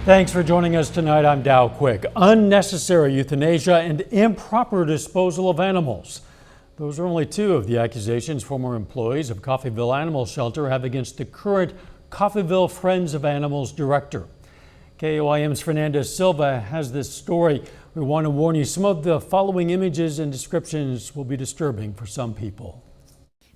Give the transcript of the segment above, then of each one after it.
Thanks for joining us tonight. I'm Dow Quick. Unnecessary euthanasia and improper disposal of animals. Those are only two of the accusations former employees of Coffeyville Animal Shelter have against the current Coffeyville Friends of Animals director. KOIM's Fernanda Silva has this story. We want to warn you, some of the following images and descriptions will be disturbing for some people.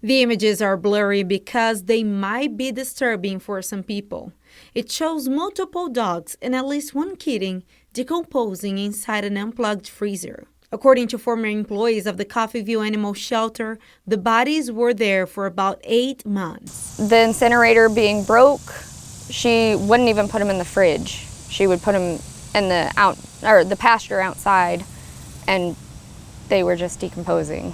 The images are blurry because they might be disturbing for some people. It shows multiple dogs and at least one kitten decomposing inside an unplugged freezer. According to former employees of the Coffeyville Animal Shelter, the bodies were there for about 8 months. The incinerator being broke, she wouldn't even put them in the fridge. She would put them in the pasture outside, and they were just decomposing.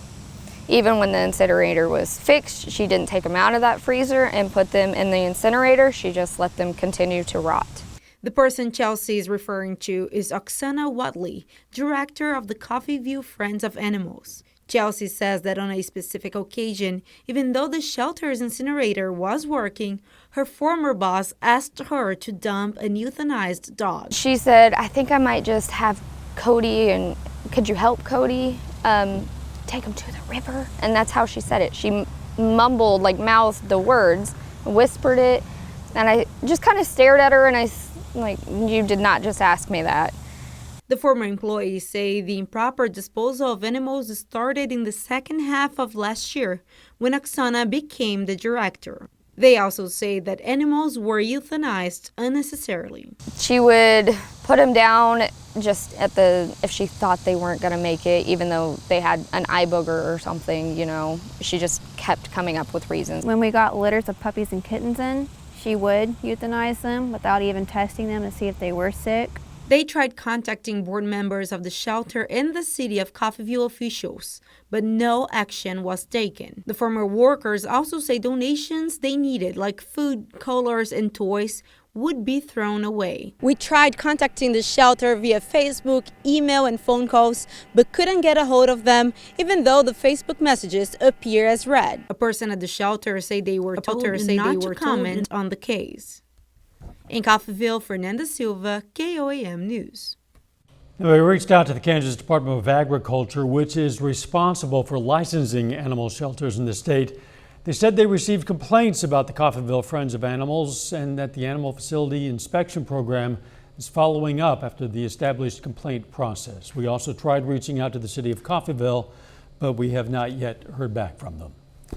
Even when the incinerator was fixed, she didn't take them out of that freezer and put them in the incinerator. She just let them continue to rot. The person Chelsea is referring to is Oksana Watley, director of the Coffeyville Friends of Animals. Chelsea says that on a specific occasion, even though the shelter's incinerator was working, her former boss asked her to dump an euthanized dog. She said, "I think I might just have Cody, and could you help Cody? Take him to the river." And that's how she said it. She mumbled, like mouthed the words, whispered it, and I just kind of stared at her and I like, "You did not just ask me that." The former employees say the improper disposal of animals started in the second half of last year when Oksana became the director. They also say that animals were euthanized unnecessarily. She would put them down just if she thought they weren't going to make it, even though they had an eye booger or something, you know. She just kept coming up with reasons. When we got litters of puppies and kittens in, she would euthanize them without even testing them to see if they were sick. They tried contacting board members of the shelter and the city of Coffeyville officials, but no action was taken. The former workers also say donations they needed, like food, colors, and toys, would be thrown away. We tried contacting the shelter via Facebook, email, and phone calls, but couldn't get a hold of them, even though the Facebook messages appear as read. A person at the shelter say they were told not to comment on the case. In Coffeyville, Fernanda Silva, KOIM News. Now, we reached out to the Kansas Department of Agriculture, which is responsible for licensing animal shelters in the state. They said they received complaints about the Coffeyville Friends of Animals and that the animal facility inspection program is following up after the established complaint process. We also tried reaching out to the city of Coffeyville, but we have not yet heard back from them.